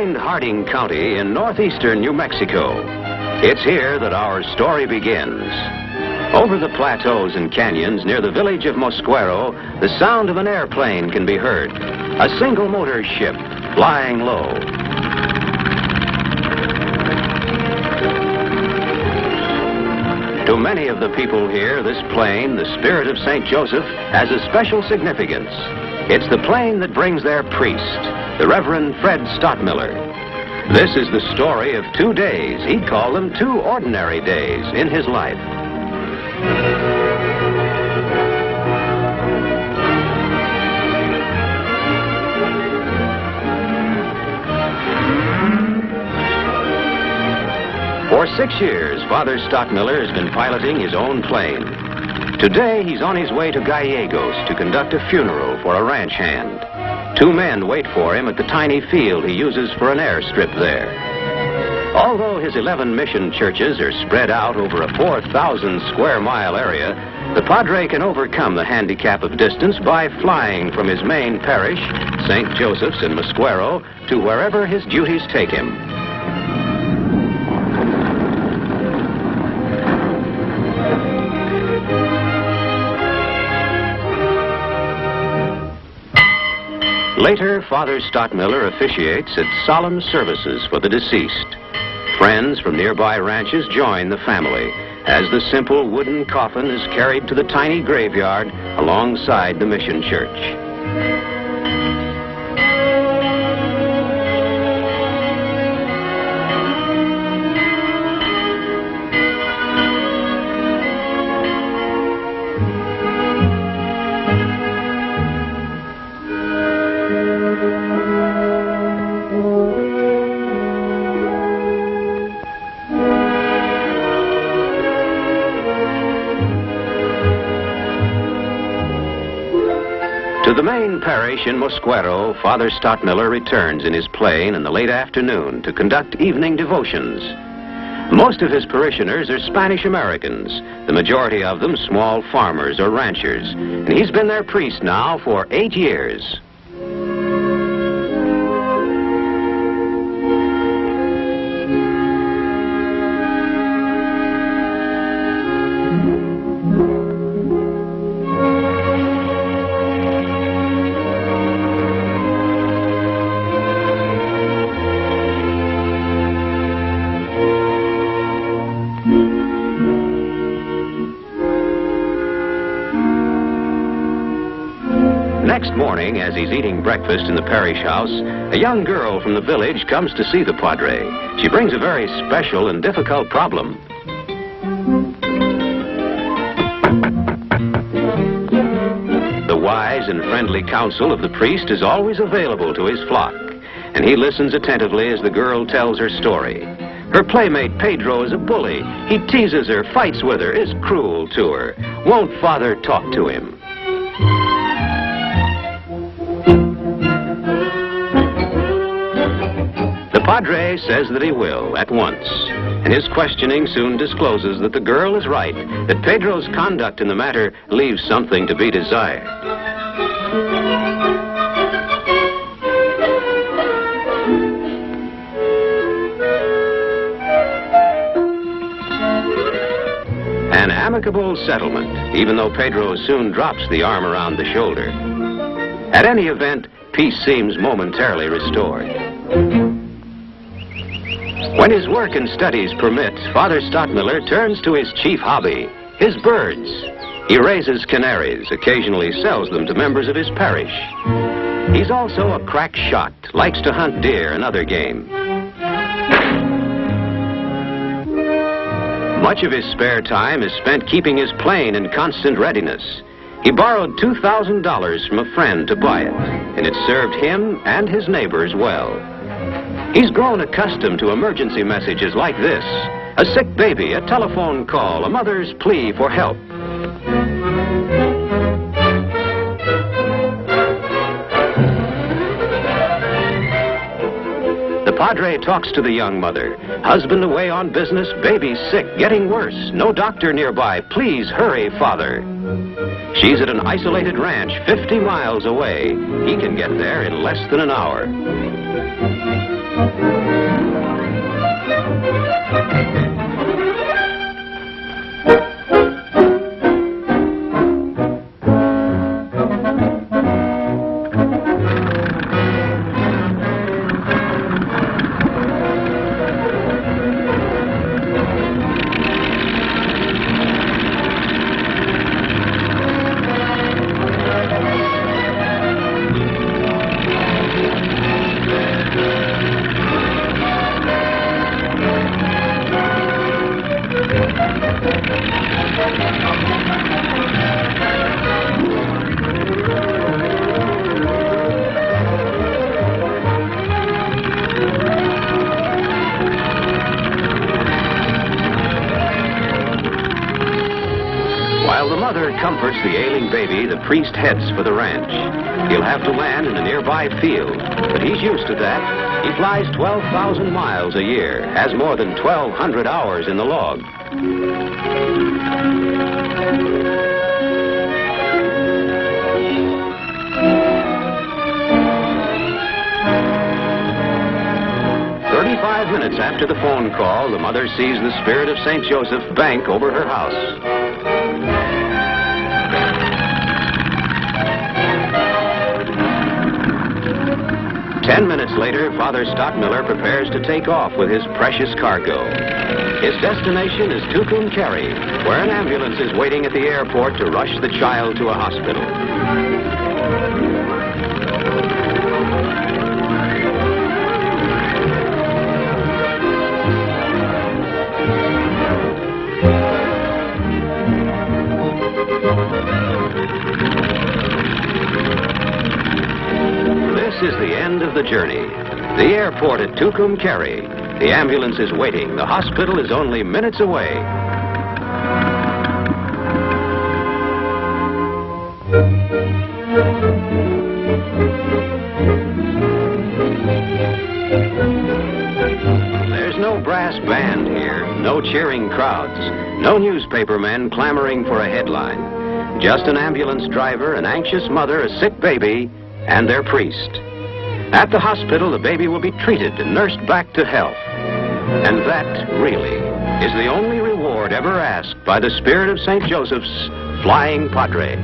famed Harding County in northeastern New Mexico. It's here that our story begins. Over the plateaus and canyons near the village of Mosquero, the sound of an airplane can be heard. A single-motor ship flying low. To many of the people here, this plane, the Spirit of St. Joseph, has a special significance. It's the plane that brings their priest, the Reverend Fred Stottmiller. This is the story of 2 days, he'd call them 2 ordinary days, in his life. For 6 years, Father Stottmiller has been piloting his own plane. Today, he's on his way to Gallegos to conduct a funeral for a ranch hand. 2 men wait for him at the tiny field he uses for an airstrip there. Although his 11 mission churches are spread out over a 4,000 square mile area, the Padre can overcome the handicap of distance by flying from his main parish, St. Joseph's in Mosquero, to wherever his duties take him. Later, Father Stottmiller officiates at solemn services for the deceased. Friends from nearby ranches join the family as the simple wooden coffin is carried to the tiny graveyard alongside the mission church. To the main parish in Mosquero, Father Stottmiller returns in his plane in the late afternoon to conduct evening devotions. Most of his parishioners are Spanish Americans, the majority of them small farmers or ranchers, and he's been their priest now for 8 years. Next morning, as he's eating breakfast in the parish house, a young girl from the village comes to see the Padre. She brings a very special and difficult problem. The wise and friendly counsel of the priest is always available to his flock, and he listens attentively as the girl tells her story. Her playmate Pedro is a bully. He teases her, fights with her, is cruel to her. Won't Father talk to him? The Padre says that he will, at once, and his questioning soon discloses that the girl is right, that Pedro's conduct in the matter leaves something to be desired. An amicable settlement, even though Pedro soon drops the arm around the shoulder. At any event, peace seems momentarily restored. When his work and studies permit, Father Stottmiller turns to his chief hobby, his birds. He raises canaries, occasionally sells them to members of his parish. He's also a crack shot, likes to hunt deer and other game. Much of his spare time is spent keeping his plane in constant readiness. He borrowed $2,000 from a friend to buy it, and it served him and his neighbors well. He's grown accustomed to emergency messages like this: a sick baby, a telephone call, a mother's plea for help. The Padre talks to the young mother. Husband away on business, baby sick, getting worse. No doctor nearby. Please hurry, Father. She's at an isolated ranch 50 miles away. He can get there in less than an hour. While the mother comforts the ailing baby, the priest heads for the ranch. He'll have to land in a nearby field, but he's used to that. He flies 12,000 miles a year, has more than 1,200 hours in the log. Minutes after the phone call, the mother sees the spirit of St. Joseph bank over her house. 10 minutes later, Father Stockmiller prepares to take off with his precious cargo. His destination is Tucumcari, where an ambulance is waiting at the airport to rush the child to a hospital. This is the end of the journey. The airport at Tucumcari. The ambulance is waiting. The hospital is only minutes away. There's no brass band here, no cheering crowds, no newspaper men clamoring for a headline. Just an ambulance driver, an anxious mother, a sick baby, and their priest. At the hospital, the baby will be treated and nursed back to health. And that, really, is the only reward ever asked by the spirit of St. Joseph's Flying Padre.